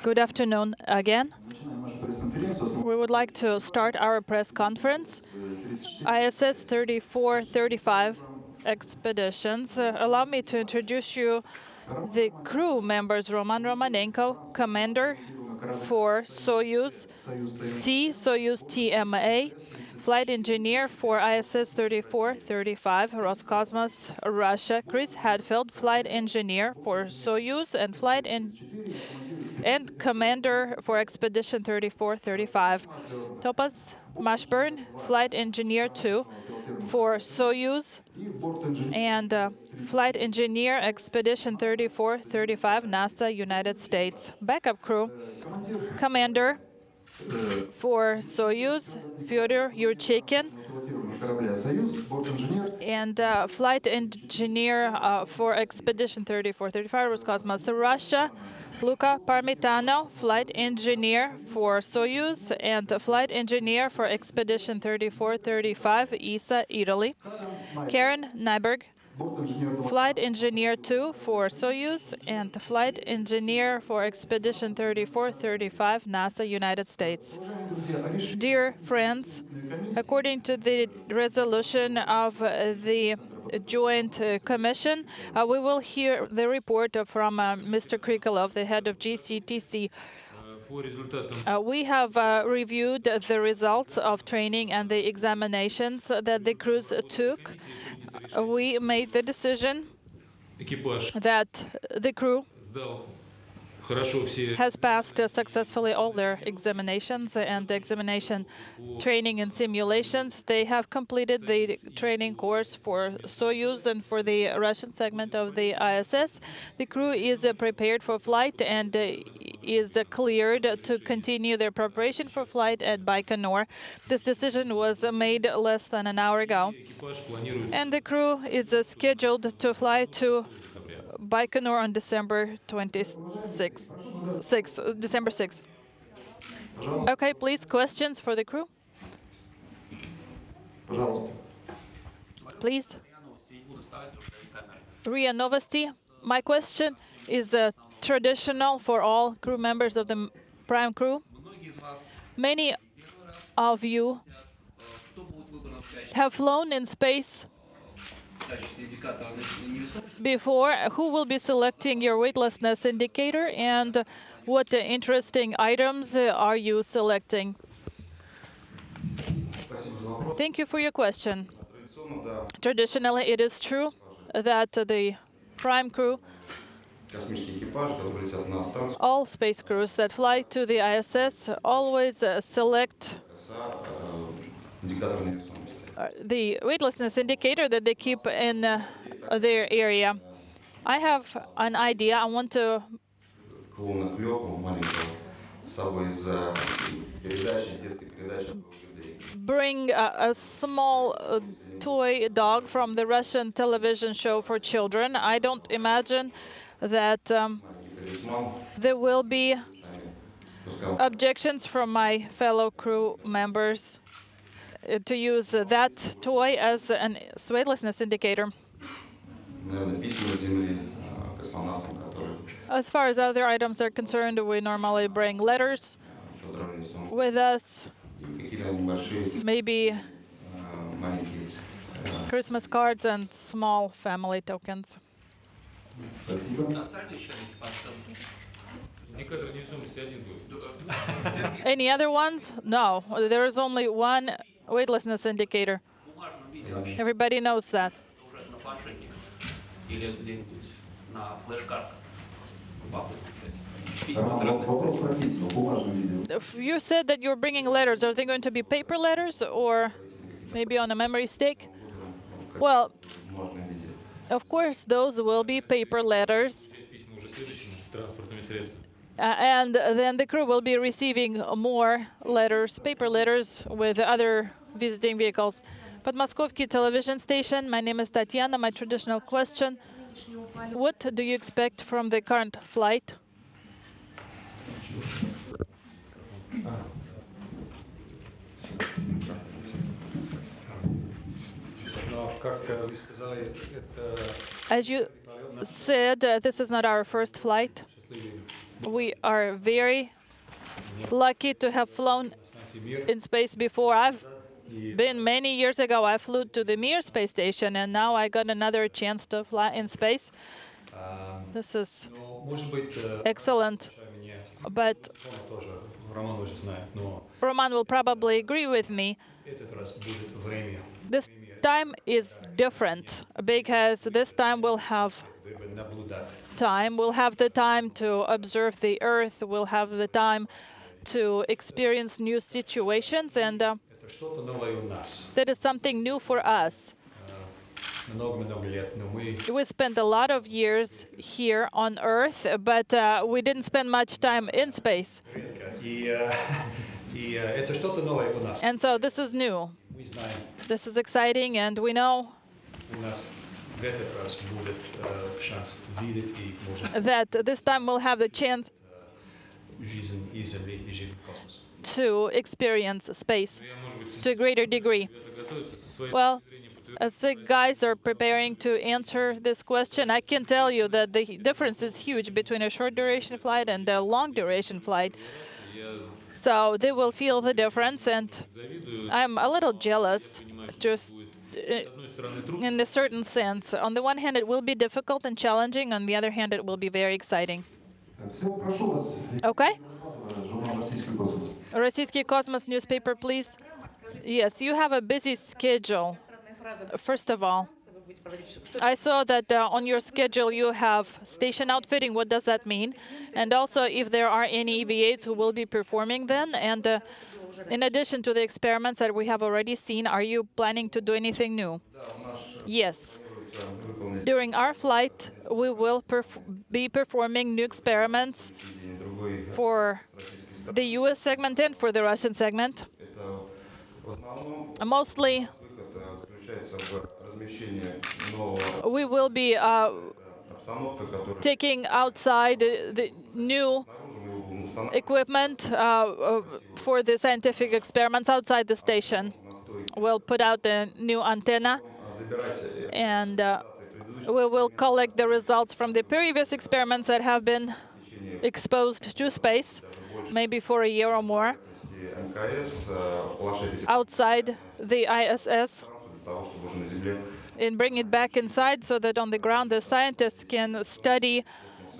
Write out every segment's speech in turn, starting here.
Good afternoon again. We would like to start our press conference. ISS 3435 expeditions. Allow me to introduce you the crew members. Roman Romanenko, commander for Soyuz Soyuz TMA, flight engineer for ISS 3435, Roscosmos, Russia. Chris Hadfield, flight engineer for Soyuz and commander for Expedition 3435. Tom Marshburn, flight engineer 2 for Soyuz and flight engineer Expedition 3435, NASA, United States. Backup crew, commander for Soyuz, Fyodor Yurchekin, and flight engineer for Expedition 3435, Roscosmos, Russia. Luca Parmitano, flight engineer for Soyuz and flight engineer for Expedition 3435, ESA, Italy. Karen Nyberg, flight engineer 2 for Soyuz and flight engineer for Expedition 3435, NASA, United States. Dear friends, according to the resolution of the Joint Commission, we will hear the report from Mr. Krikolov, the head of GCTC. We have reviewed the results of training and the examinations that the crews took. We made the decision that the crew has passed successfully all their examinations and examination training and simulations. They have completed the training course for Soyuz and for the Russian segment of the ISS. The crew is prepared for flight and is cleared to continue their preparation for flight at Baikonur. This decision was made less than an hour ago. And the crew is scheduled to fly to Baikonur on December 6th. Okay, please, questions for the crew? Please. RIA Novosti. My question is traditional for all crew members of the Prime Crew. Many of you have flown in space before. Who will be selecting your weightlessness indicator and what interesting items are you selecting? Thank you for your question. Traditionally, it is true that the Prime Crew, all space crews that fly to the ISS, always select the weightlessness indicator that they keep in their area. I have an idea. I want to bring a small toy dog from the Russian television show for children. I don't imagine that there will be objections from my fellow crew members to use that toy as a weightlessness indicator. As far as other items are concerned, we normally bring letters with us, maybe Christmas cards and small family tokens. Any other ones? No, there is only one weightlessness indicator. Everybody knows that. You said that you're bringing letters. Are they going to be paper letters or maybe on a memory stick? Well, of course, those will be paper letters. And then the crew will be receiving more letters, paper letters, with other visiting vehicles. Podmoskovsky television station. My name is Tatiana. My traditional question: what do you expect from the current flight? As you said, this is not our first flight. We are very lucky to have flown in space before. I've been many years ago. I flew to the Mir space station, and now I got another chance to fly in space. This is excellent. But Roman will probably agree with me. This time is different because this time we'll have time. We'll have the time to observe the Earth. We'll have the time to experience new situations, and that is something new for us. We spent a lot of years here on Earth, but we didn't spend much time in space. And so this is new. This is exciting, and we know that this time we'll have the chance to experience space to a greater degree. Well, as the guys are preparing to answer this question, I can tell you that the difference is huge between a short duration flight and a long duration flight. So they will feel the difference, and I'm a little jealous, just in a certain sense. On the one hand, it will be difficult and challenging. On the other hand, it will be very exciting. Okay? Российский Космос newspaper, please. Yes, you have a busy schedule. First of all, I saw that on your schedule you have station outfitting. What does that mean? And also, if there are any EVAs who will be performing then? And in addition to the experiments that we have already seen, are you planning to do anything new? Yes. During our flight, we will be performing new experiments for the US segment and for the Russian segment. Mostly, we will be taking outside the new equipment for the scientific experiments outside the station. We'll put out the new antenna, and we will collect the results from the previous experiments that have been exposed to space, maybe for a year or more, outside the ISS, and bring it back inside so that on the ground the scientists can study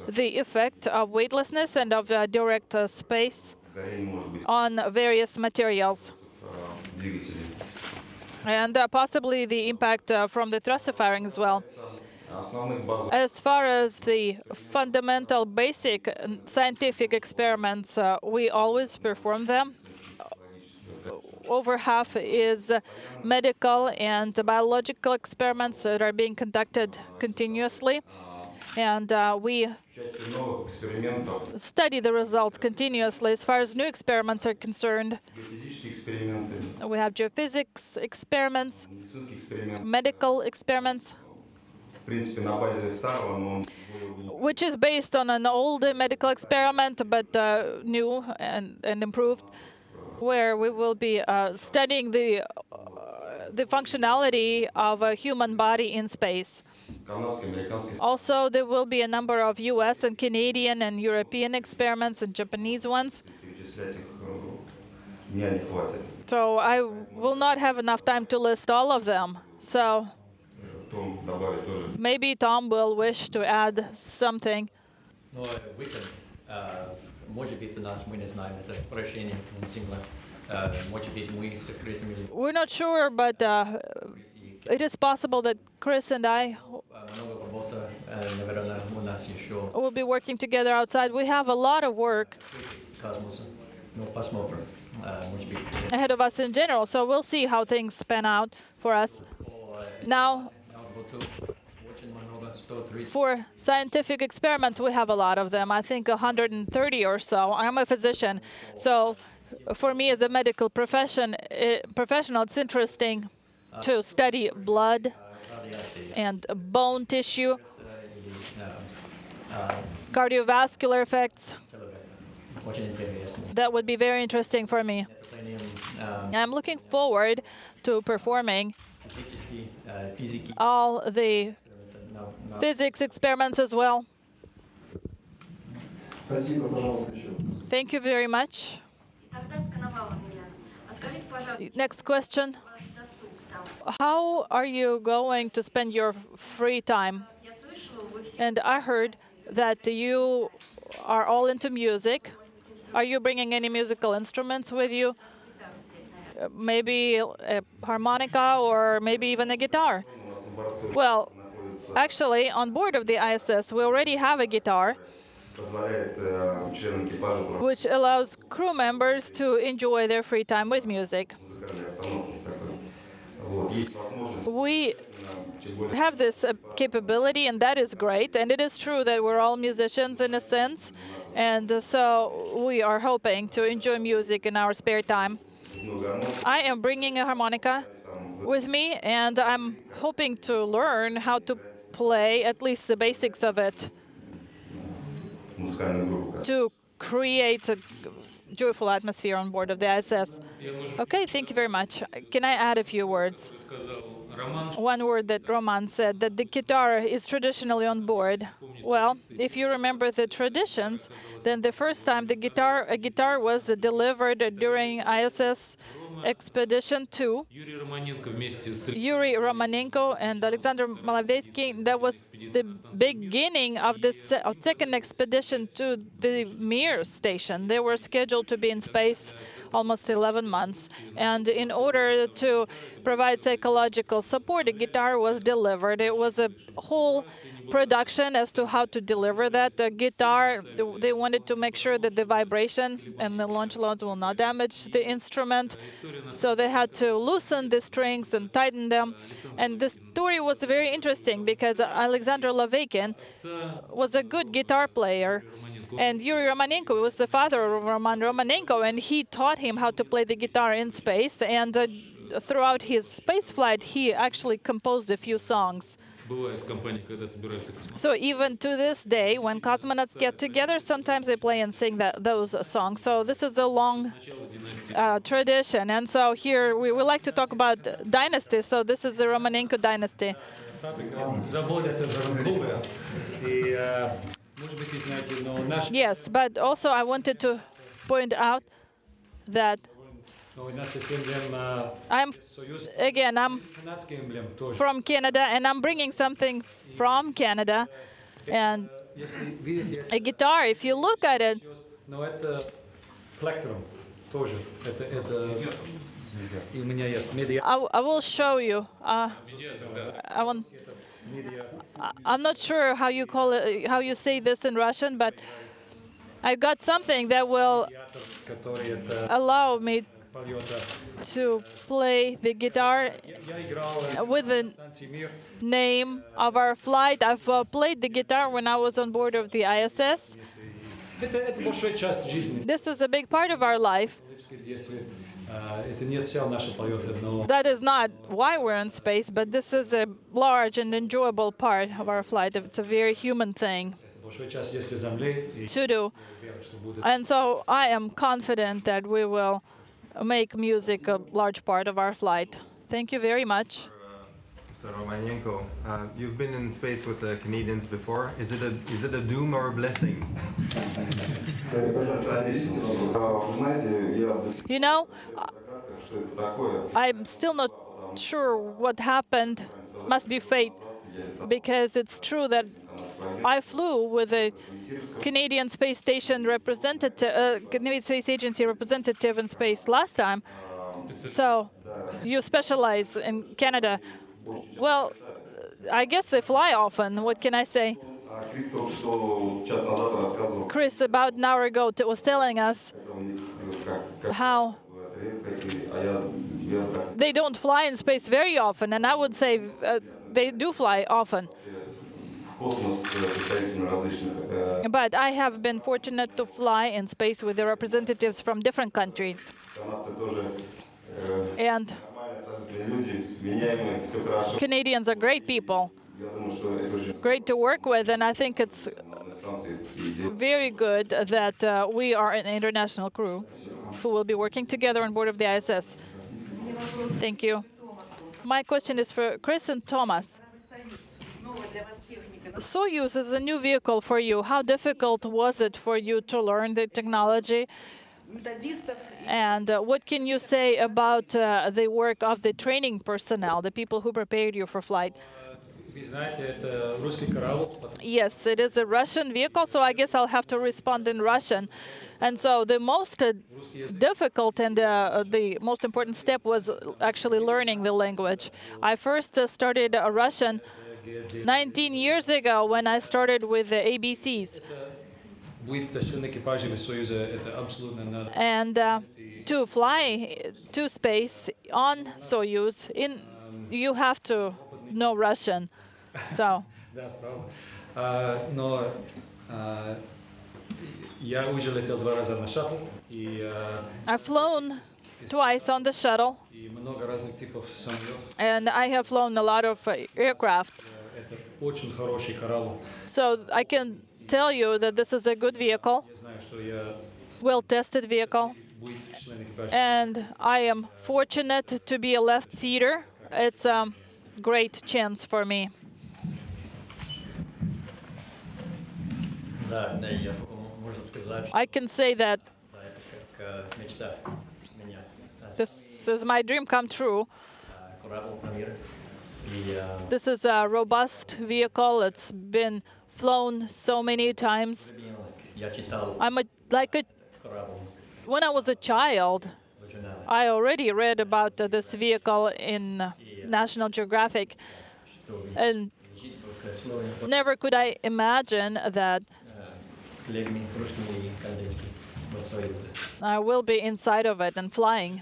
the effect of weightlessness and of direct space on various materials, and possibly the impact from the thruster firing as well. As far as the fundamental basic scientific experiments, we always perform them. Over half is medical and biological experiments that are being conducted continuously. And we study the results continuously. As far as new experiments are concerned, we have geophysics experiments, medical experiments, which is based on an old medical experiment, but new and improved, where we will be studying the functionality of a human body in space. Also, there will be a number of US and Canadian and European experiments and Japanese ones. So I will not have enough time to list all of them. So maybe Tom will wish to add something. We're not sure, but it is possible that Chris and I will be working together outside. We have a lot of work ahead of us in general, so we'll see how things pan out for us. Now, for scientific experiments, we have a lot of them. I think 130 or so. I'm a physician, so for me as a medical professional, it's interesting to study blood and bone tissue, cardiovascular effects. That would be very interesting for me. I'm looking forward to performing all the physics experiments as well. Thank you very much. Next question. How are you going to spend your free time? And I heard that you are all into music. Are you bringing any musical instruments with you? Maybe a harmonica or maybe even a guitar? Well, actually, on board of the ISS, we already have a guitar, which allows crew members to enjoy their free time with music. We have this capability, and that is great. And it is true that we're all musicians in a sense, and so we are hoping to enjoy music in our spare time. I am bringing a harmonica with me, and I'm hoping to learn how to play at least the basics of it to create a joyful atmosphere on board of the ISS. Okay, thank you very much. Can I add a few words? One word that Roman said, that the guitar is traditionally on board. Well, if you remember the traditions, then the first time a guitar was delivered during ISS Expedition 2, Yuri Romanenko and Alexander Malavetkin, that was the beginning of the second expedition to the Mir station. They were scheduled to be in space almost 11 months. And in order to provide psychological support, a guitar was delivered. It was a whole production as to how to deliver that. The guitar, they wanted to make sure that the vibration and the launch loads will not damage the instrument. So they had to loosen the strings and tighten them. And the story was very interesting because Alexander Lavekin was a good guitar player. And Yuri Romanenko was the father of Roman Romanenko, and he taught him how to play the guitar in space. And throughout his space flight, he actually composed a few songs. So even to this day, when cosmonauts get together, sometimes they play and sing those songs. So this is a long tradition. And so here we would like to talk about dynasty. So this is the Romanenko dynasty. Yes, but also I wanted to point out that I'm from Canada, and I'm bringing something from Canada. And a guitar, if you look at it, I will show you. I'm not sure how you call it, how you say this in Russian, but I got something that will allow me to play the guitar with the name of our flight. I've played the guitar when I was on board of the ISS. This is a big part of our life. That is not why we're in space, but this is a large and enjoyable part of our flight. It's a very human thing to do. And so I am confident that we will make music a large part of our flight. Thank you very much. Mr. Romanenko, you've been in space with the Canadians before. Is it a doom or a blessing? You know, I'm still not sure what happened. Must be fate, because it's true that I flew with a Canadian Space Station representative, Canadian Space Agency representative in space last time. So you specialize in Canada. Well, I guess they fly often. What can I say? Chris, about an hour ago, was telling us how they don't fly in space very often, and I would say they do fly often. But I have been fortunate to fly in space with the representatives from different countries. And Canadians are great people, great to work with, and I think it's very good that we are an international crew who will be working together on board of the ISS. Thank you. My question is for Chris and Thomas. Soyuz is a new vehicle for you. How difficult was it for you to learn the technology? And what can you say about the work of the training personnel, the people who prepared you for flight? Yes, it is a Russian vehicle, so I guess I'll have to respond in Russian. And so the most difficult and the most important step was actually learning the language. I first started Russian 19 years ago when I started with the ABCs. And to fly to space on Soyuz, you have to know Russian. So. I've flown twice on the shuttle, and I have flown a lot of aircraft. So I can tell you that this is a good vehicle, well-tested vehicle, and I am fortunate to be a left-seater. It's a great chance for me. I can say that this is my dream come true. This is a robust vehicle. It's been flown so many times. When I was a child, I already read about this vehicle in National Geographic, and never could I imagine that I will be inside of it and flying.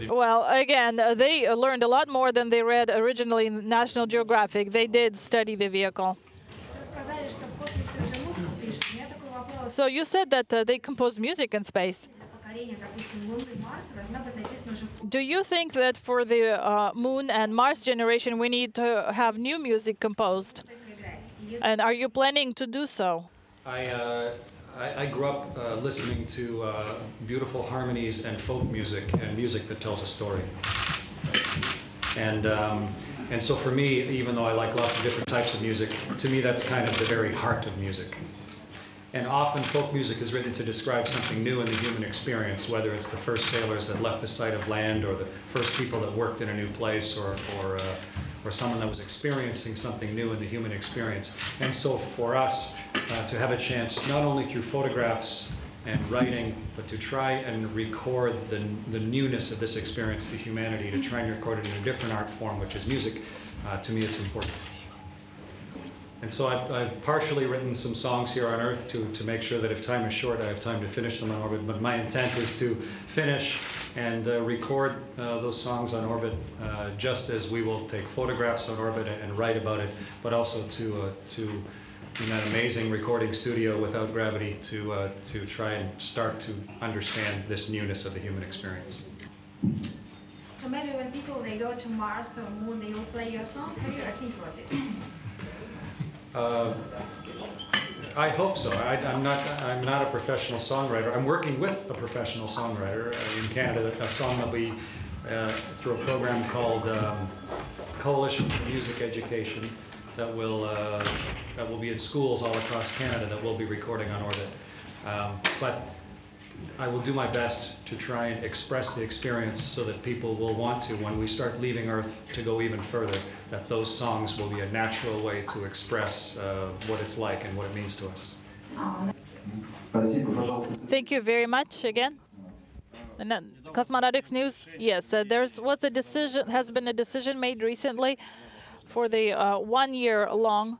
Well, again, they learned a lot more than they read originally in National Geographic. They did study the vehicle. So you said that they composed music in space. Do you think that for the Moon and Mars generation we need to have new music composed? And are you planning to do so? I grew up listening to beautiful harmonies and folk music and music that tells a story. And so for me, even though I like lots of different types of music, to me that's kind of the very heart of music. And often folk music is written to describe something new in the human experience, whether it's the first sailors that left the site of land, or the first people that worked in a new place, or someone that was experiencing something new in the human experience. And so for us to have a chance, not only through photographs and writing, but to try and record the newness of this experience to humanity, to try and record it in a different art form, which is music, to me it's important. And so I've partially written some songs here on Earth to make sure that if time is short, I have time to finish them on orbit. But my intent is to finish and record those songs on orbit, just as we will take photographs on orbit and write about it, but also to in that amazing recording studio without gravity to try and start to understand this newness of the human experience. So maybe when people they go to Mars or Moon, they will play your songs. Have you ever think about it? I hope so. I'm not a professional songwriter. I'm working with a professional songwriter in Canada. A song that we through a program called Coalition for Music Education that will be in schools all across Canada that we'll be recording on orbit. But I will do my best to try and express the experience so that people will want to, when we start leaving Earth to go even further, that those songs will be a natural way to express what it's like and what it means to us. Thank you very much again. And then Cosmonautics News. Yes, has been a decision made recently for the 1 year long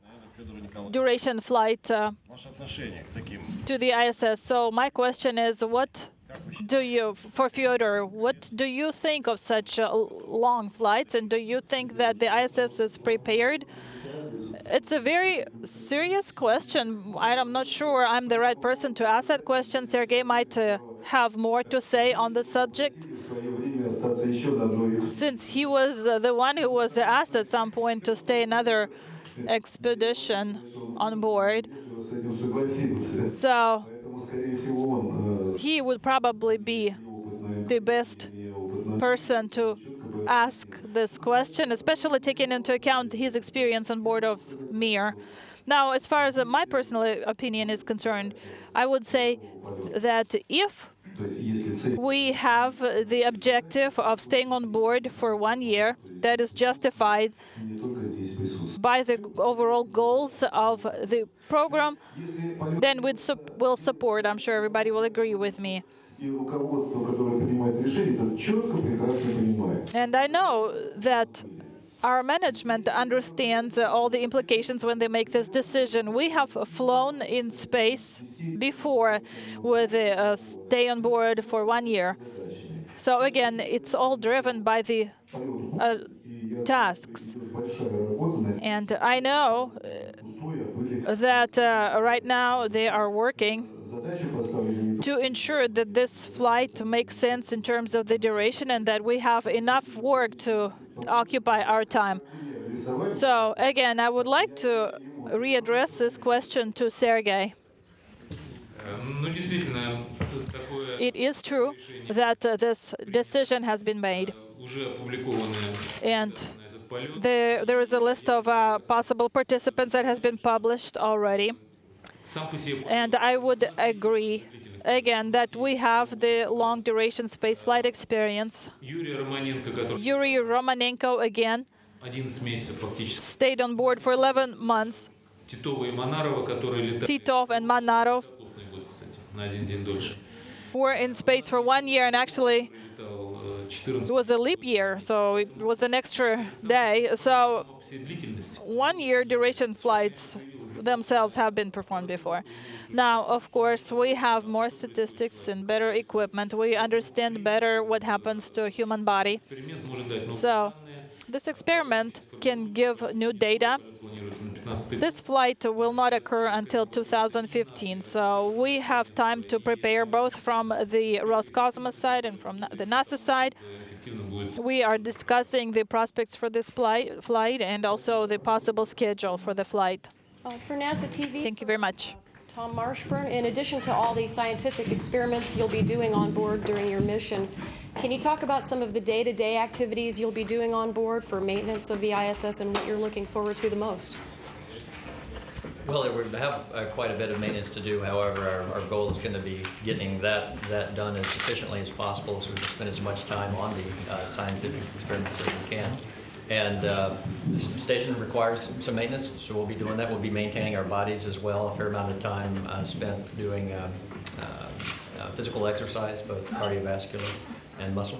duration flight to the ISS. So my question is, for Fyodor, what do you think of such long flights, and do you think that the ISS is prepared? It's a very serious question. I'm not sure I'm the right person to ask that question. Sergei might have more to say on the subject, since he was the one who was asked at some point to stay another expedition on board. So he would probably be the best person to ask this question, especially taking into account his experience on board of Mir. Now, as far as my personal opinion is concerned, I would say that if we have the objective of staying on board for 1 year, that is justified by the overall goals of the program, then we'll support. I'm sure everybody will agree with me. And I know that our management understands all the implications when they make this decision. We have flown in space before with a stay on board for 1 year. So again, it's all driven by the tasks. And I know that right now they are working to ensure that this flight makes sense in terms of the duration and that we have enough work to occupy our time. So again, I would like to readdress this question to Sergei. It is true that this decision has been made, and there is a list of possible participants that has been published already. And I would agree, again, that we have the long-duration spaceflight experience. Yuri Romanenko, again, stayed on board for 11 months. Titov and Manarov were in space for 1 year, and actually it was a leap year, so it was an extra day. So 1 year duration flights themselves have been performed before. Now, of course, we have more statistics and better equipment. We understand better what happens to a human body. So this experiment can give new data. This flight will not occur until 2015, so we have time to prepare both from the Roscosmos side and from the NASA side. We are discussing the prospects for this flight and also the possible schedule for the flight. For NASA TV. Thank you very much. Tom Marshburn, in addition to all the scientific experiments you'll be doing on board during your mission, can you talk about some of the day-to-day activities you'll be doing on board for maintenance of the ISS and what you're looking forward to the most? Well, we have quite a bit of maintenance to do. However, our goal is going to be getting that done as efficiently as possible, so we can spend as much time on the scientific experiments as we can. And the station requires some maintenance, so we'll be doing that. We'll be maintaining our bodies as well. A fair amount of time spent doing physical exercise, both cardiovascular and muscle.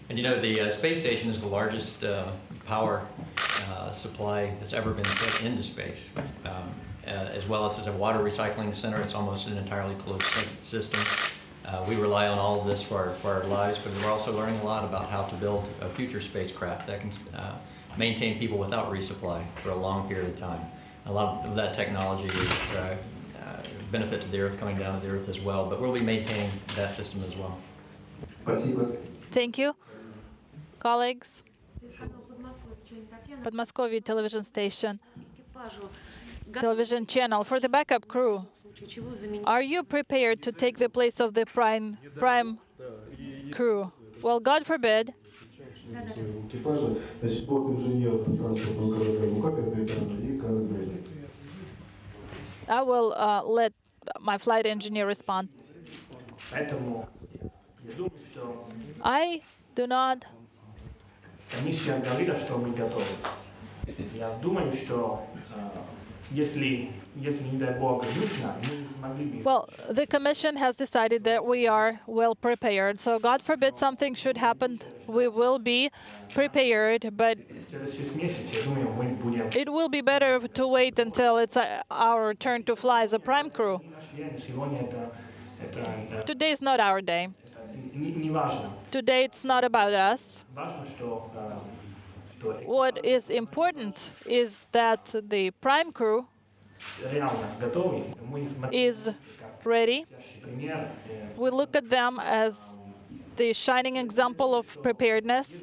And you know, the space station is the largest power supply that's ever been put into space. As well as a water recycling center, it's almost an entirely closed system. We rely on all of this for our lives, but we're also learning a lot about how to build a future spacecraft that can maintain people without resupply for a long period of time. A lot of that technology is benefit to the Earth, coming down to the Earth as well, but we'll be maintaining that system as well. Thank you. Colleagues, Podmoskovy television station, television channel. For the backup crew, are you prepared to take the place of the prime crew? Well, God forbid. I will let my flight engineer respond. I do not. Well, the Commission has decided that we are well prepared. So God forbid something should happen, we will be prepared, but it will be better to wait until it's our turn to fly as a prime crew. Today is not our day. Today it's not about us. What is important is that the prime crew is ready. We look at them as the shining example of preparedness,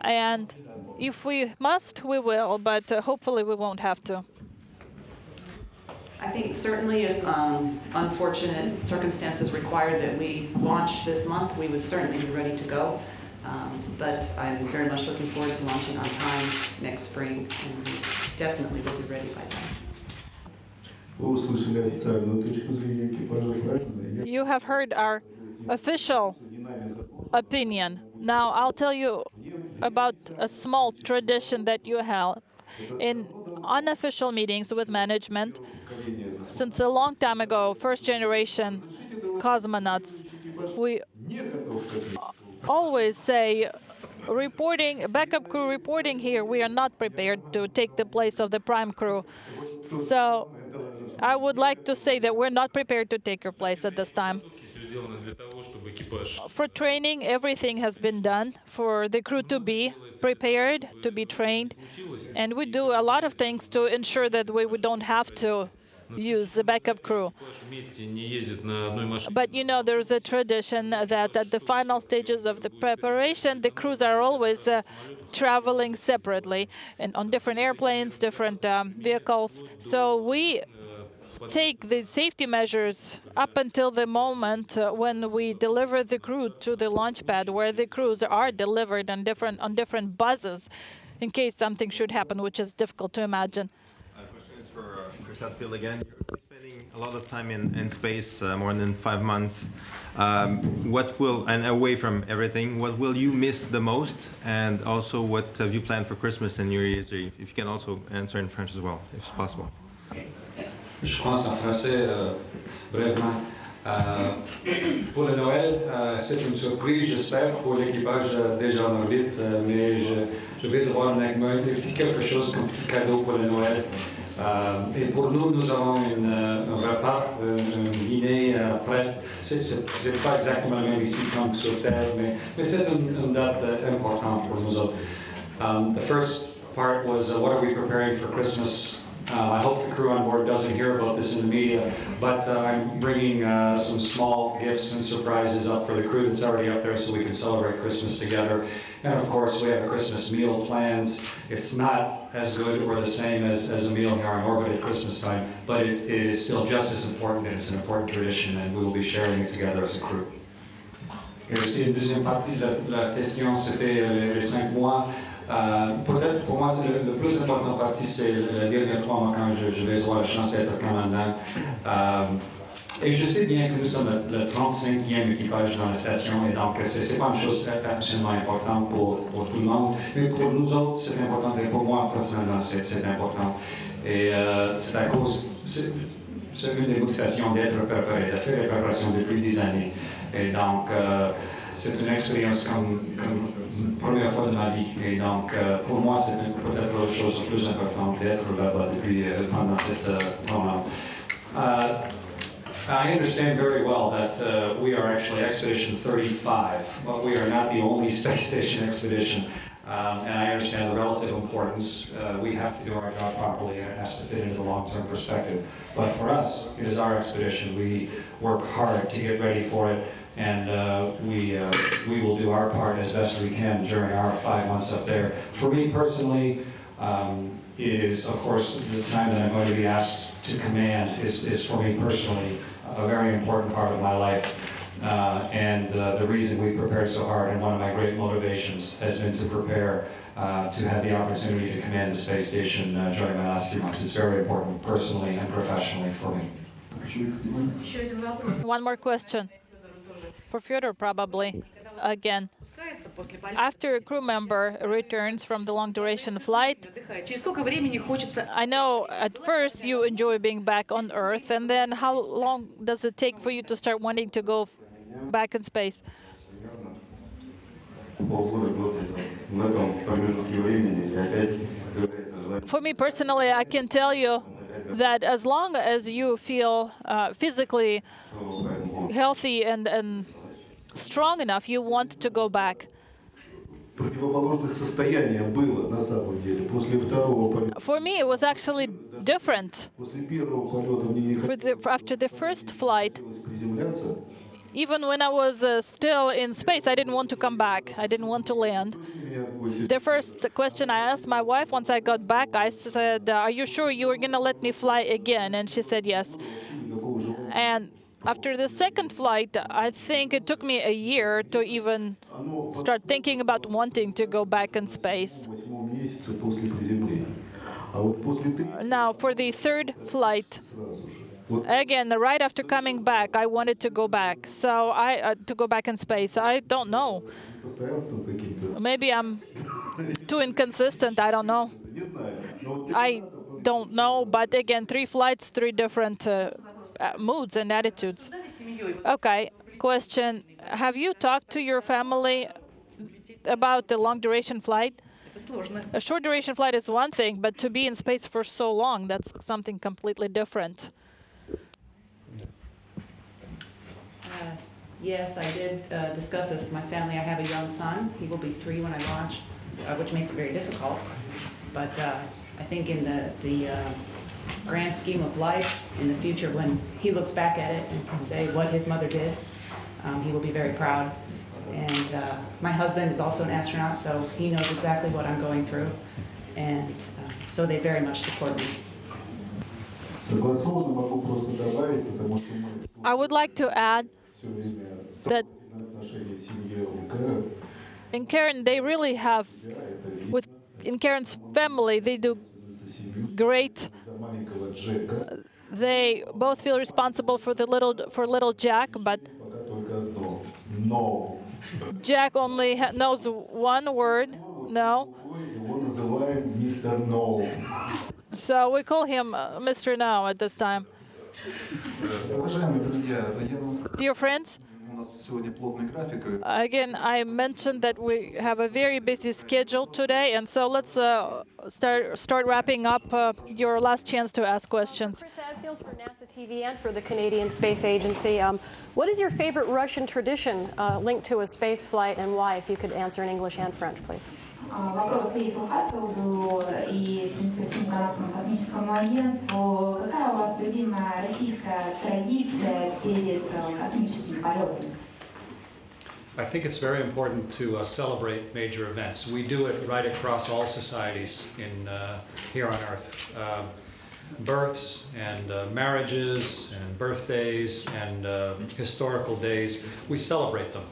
and if we must, we will, but hopefully we won't have to. I think certainly if unfortunate circumstances required that we launch this month, we would certainly be ready to go. But I'm very much looking forward to launching on time next spring, and definitely will be ready by then. You have heard our official opinion. Now I'll tell you about a small tradition that you have. In unofficial meetings with management, since a long time ago, first generation cosmonauts, we always say, backup crew reporting here, we are not prepared to take the place of the prime crew. So I would like to say that we're not prepared to take your place at this time. For training, everything has been done for the crew to be prepared, to be trained, and we do a lot of things to ensure that we don't have to use the backup crew. But there's a tradition that at the final stages of the preparation, the crews are always traveling separately and on different airplanes, different vehicles. So we take the safety measures up until the moment when we deliver the crew to the launch pad, where the crews are delivered on different buses in case something should happen, which is difficult to imagine. Question is for Hadfield again. You're spending a lot of time in space, more than 5 months. And away from everything, what will you miss the most? And also, what have you planned for Christmas and New Year's Eve? If you can also answer in French as well, if possible. Je pense en français brièvement. Pour le Noël, c'est une surprise, j'espère, pour l'équipage déjà en orbite, mais je vais avoir quelque chose comme petit cadeau pour le Noël. Et pour nous, nous avons un repas, un dîner prêt. C'est pas exactement le même ici comme sur Terre, mais c'est une date importante pour nous autres. The first part was what are we preparing for Christmas? I hope the crew on board doesn't hear about this in the media, but I'm bringing some small gifts and surprises up for the crew that's already up there so we can celebrate Christmas together. And of course, we have a Christmas meal planned. It's not as good or the same as a meal here on orbit at Christmas time, but it is still just as important, and it's an important tradition, and we will be sharing it together as a crew. Et aussi, une deuxième partie de la question, c'était les 5 mois. Peut-être pour moi, le plus important partie, c'est le dernier 3 mois quand je vais avoir la chance d'être commandant. Et je sais bien que nous sommes le 35e équipage dans la station, et donc c'est pas une chose absolument importante pour tout le monde, mais pour nous autres, c'est important, et pour moi, personnellement, c'est important. Et c'est à cause, c'est une des motivations d'être préparé, de faire les préparations depuis 10 années. Et donc, c'est une expérience comme première fois de ma vie. Et donc, pour moi, c'est peut-être la chose la plus importante d'être là-bas pendant cette temps-là. I understand very well that we are actually Expedition 35, but we are not the only space station expedition. And I understand the relative importance. We have to do our job properly, and it has to fit into the long-term perspective. But for us, it is our expedition. We work hard to get ready for it, and we will do our part as best we can during our 5 months up there. For me personally, it is, of course, the time that I'm going to be asked to command is for me personally a very important part of my life. And the reason we prepared so hard, and one of my great motivations, has been to prepare to have the opportunity to command the space station during my last few months. It's very important personally and professionally for me. One more question for Fyodor, probably again. After a crew member returns from the long-duration flight, I know at first you enjoy being back on Earth, and then how long does it take for you to start wanting to go back in space? For me personally, I can tell you that as long as you feel physically healthy and strong enough, you want to go back. For me, it was actually different. After the first flight, even when I was still in space, I didn't want to come back. I didn't want to land. The first question I asked my wife once I got back, I said, "Are you sure you were going to let me fly again?" And she said yes. And After the second flight, I think it took me a year to even start thinking about wanting to go back in space. Now, for the third flight, again, right after coming back, I wanted to go back. So to go back in space. I don't know. Maybe I'm too inconsistent. I don't know. I don't know. But again, 3 flights, 3 different moods and attitudes. Okay. Question: have you talked to your family about the long duration flight? A short duration flight is one thing, but to be in space for so long, that's something completely different. Yes, I did discuss it with my family. I have a young son. He will be 3 when I launch, which makes it very difficult. But I think in the grand scheme of life, in the future, when he looks back at it and can say what his mother did, he will be very proud. And my husband is also an astronaut, so he knows exactly what I'm going through. And so they very much support me. I would like to add that in Karen, they really have, in Karen's family, they do great. They both feel responsible for little Jack, but Jack only knows one word, no. So we call him Mr. No at this time. Dear friends, again, I mentioned that we have a very busy schedule today, and so let's start wrapping up. Your last chance to ask questions. Chris Hadfield for NASA TV and for the Canadian Space Agency. What is your favorite Russian tradition linked to a space flight, and why? If you could answer in English and French, please. Вопрос Кейсу Hadfield и, в принципе, всему канадскому космическому агентству. Какая у вас любимая российская традиция перед космическими полетами? I think it's very important to celebrate major events. We do it right across all societies here on Earth. Births and marriages and birthdays and historical days, we celebrate them.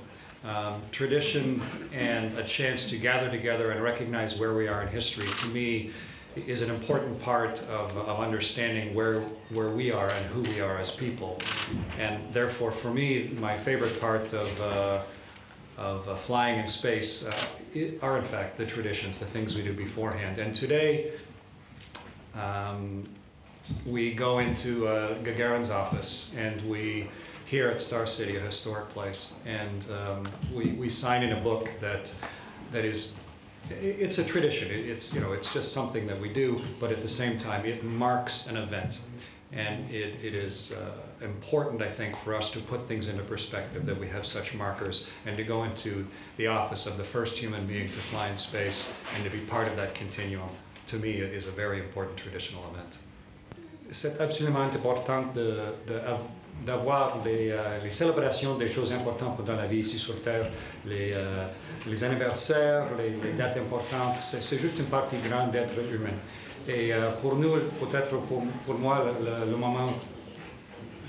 Tradition and a chance to gather together and recognize where we are in history, to me, is an important part of understanding where we are and who we are as people. And therefore, for me, my favorite part of flying in space are, in fact, the traditions, the things we do beforehand. And today, we go into Gagarin's office, and we here at Star City, a historic place, and we sign in a book that is, it's a tradition. It's just something that we do, but at the same time, it marks an event, and it is important, I think, for us to put things into perspective, that we have such markers, and to go into the office of the first human being to fly in space and to be part of that continuum. To me, is a very important traditional event. C'est absolument important d'avoir les célébrations des choses importantes dans la vie ici sur Terre, les anniversaires, les dates importantes. C'est juste une partie grande d'être humain. Et pour nous, peut-être pour moi, le moment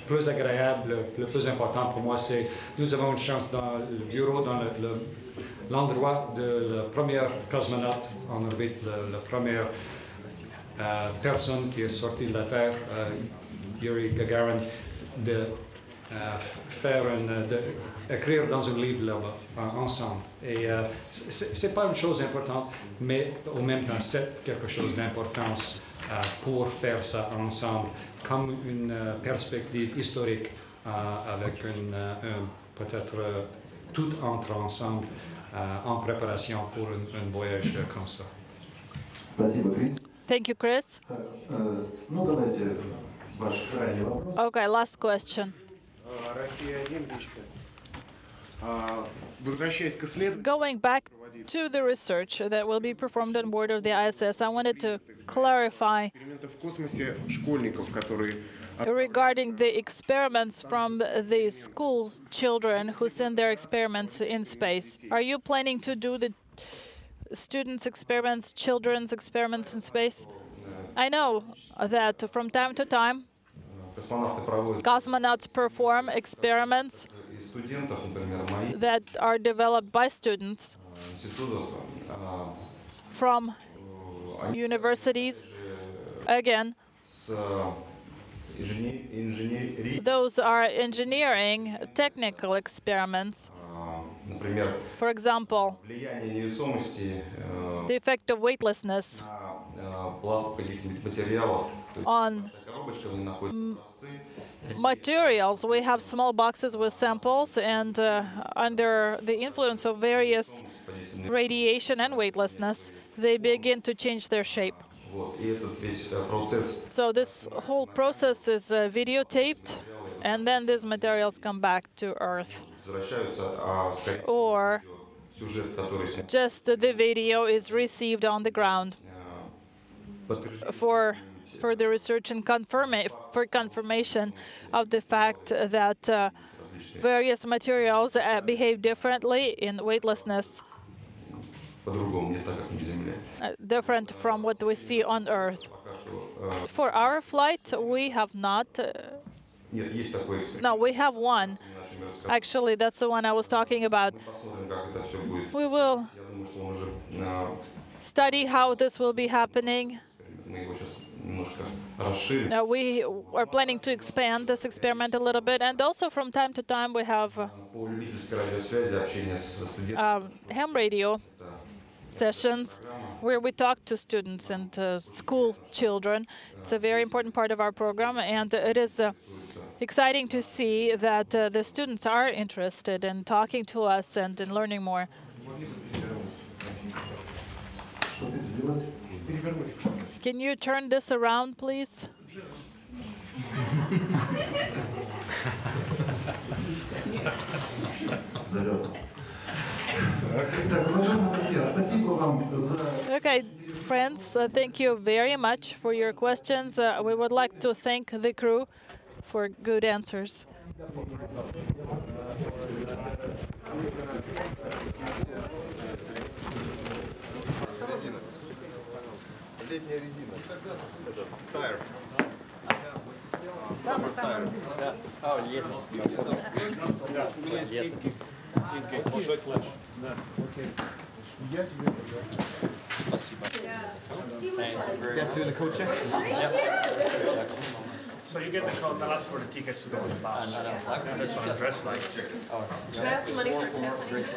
plus agréable, le plus important pour moi, c'est nous avons une chance dans le bureau, dans l'endroit de la première cosmonaute en orbite, la première personne qui est sortie de la Terre, Yuri Gagarin, écrire dans un livre là-bas, ensemble. Et c'est pas une chose importante, mais en même temps, c'est quelque chose d'importance pour faire ça ensemble, comme une perspective historique, avec peut-être tout entre ensemble en préparation pour un voyage comme ça. Thank you, Chris. Okay, last question. Going back to the research that will be performed on board of the ISS, I wanted to clarify regarding the experiments from the school children who send their experiments in space. Are you planning to do the students' experiments, children's experiments in space? I know that from time to time Cosmonauts perform experiments that are developed by students from universities. Again, those are engineering, technical experiments. For example, the effect of weightlessness on materials. We have small boxes with samples, and under the influence of various radiation and weightlessness, they begin to change their shape. So this whole process is videotaped, and then these materials come back to Earth. Or just the video is received on the ground for further research and for confirmation of the fact that various materials behave differently in weightlessness, different from what we see on Earth. For our flight, we have not. No, we have one. Actually, that's the one I was talking about. We will study how this will be happening. We are planning to expand this experiment a little bit, and also from time to time we have ham radio sessions where we talk to students and school children. It's a very important part of our program, and it is exciting to see that the students are interested in talking to us and in learning more. Can you turn this around, please? Okay, friends, thank you very much for your questions. We would like to thank the crew for good answers. Летняя резина. Это tire. Summer tire. Да. А, летний. Да. У меня есть инки. Большой флеш. Да. Окей. Я тебе спасибо. Get through the coach check? Yeah. So you get the code, they'll ask for the tickets to go to the bus. That's on a dress like. Can I have some money for a tip? Grace,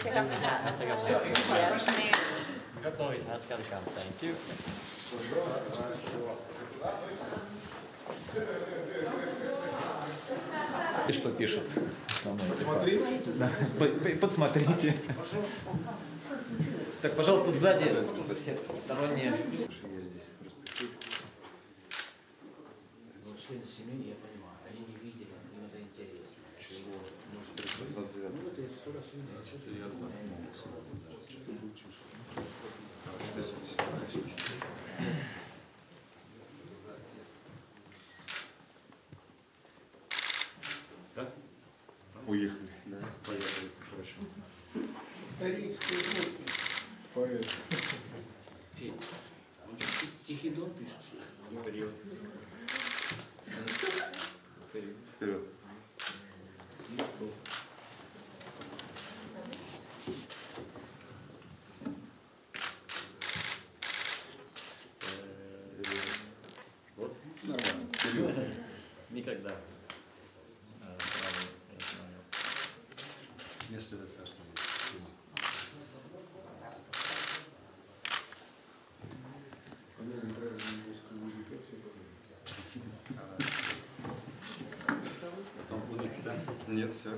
take off the hat. Yes, ma'am. That's got to come. Thank you. И что пишет? Подсмотри. Да. Подсмотрите. Так, пожалуйста, сзади сторонние. Члены семьи, я понимаю, они не видели, им это интересно. Чего? Ну, это история семьи. Да? Уехали. Да, поехали. Хорошо. Старинские звуки. Поэт. Федь, он же Тихий Дон пишет. Вперед. Вперед. Вот. Нормально. Вперед. Никогда. Если достаточно. Нет, все.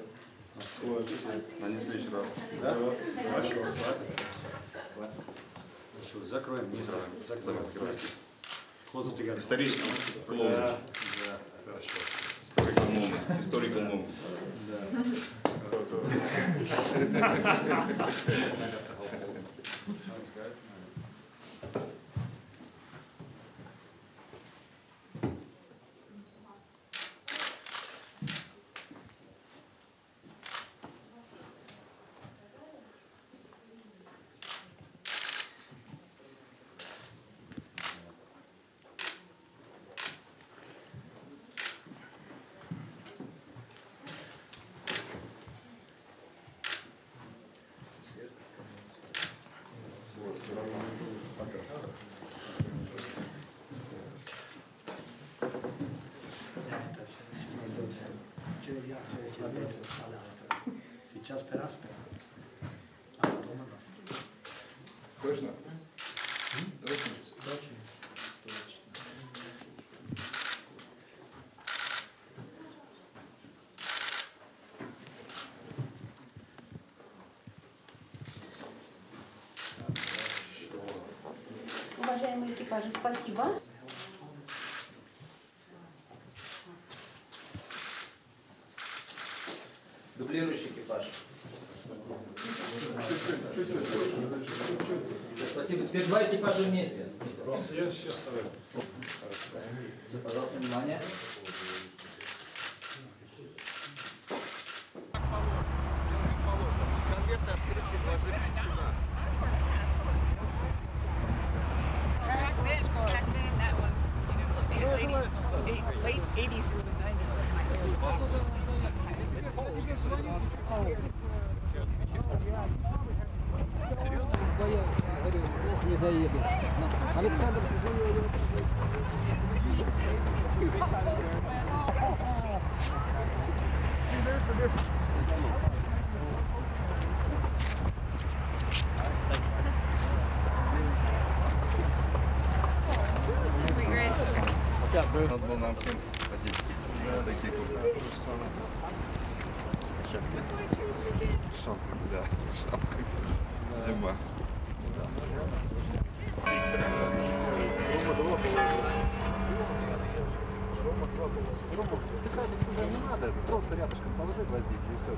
На следующий раз. Да? Хорошо, хватит. Хорошо, закроем место. Закроем. Close it together. Исторический. Да, да, хорошо. Historical moment. Сейчас пера. Точно? Точно? Точно. Уважаемые экипажи, спасибо. Дублирующий экипаж. Спасибо. Теперь два экипажа вместе. Все ставят. Все, пожалуйста, внимание. Конверты открыть, предложили сюда. Late 80s, early 90s. Не доеду. Александр, Надо было нам всем ходить. Такие шапка, да, шапка. Зима. Рома, ты хатик сюда не надо, просто рядышком положи гвоздики и все.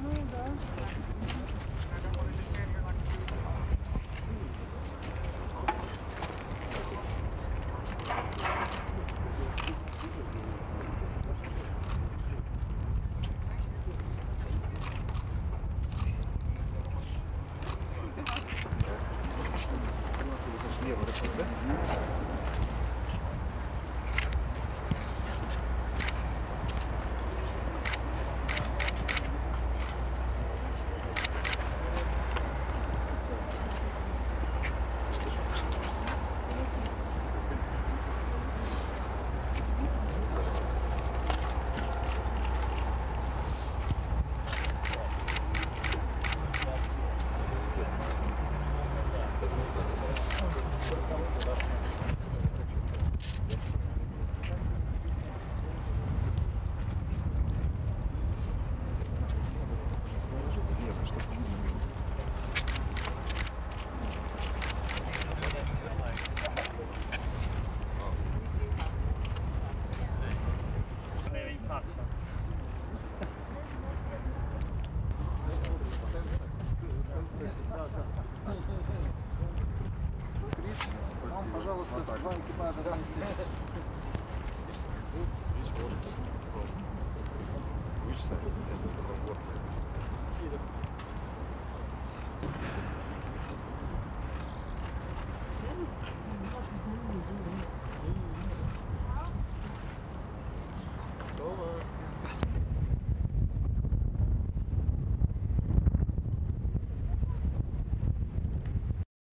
Ну да. Нам, пожалуйста, два экипажа вместе. Вычислили. Это порция.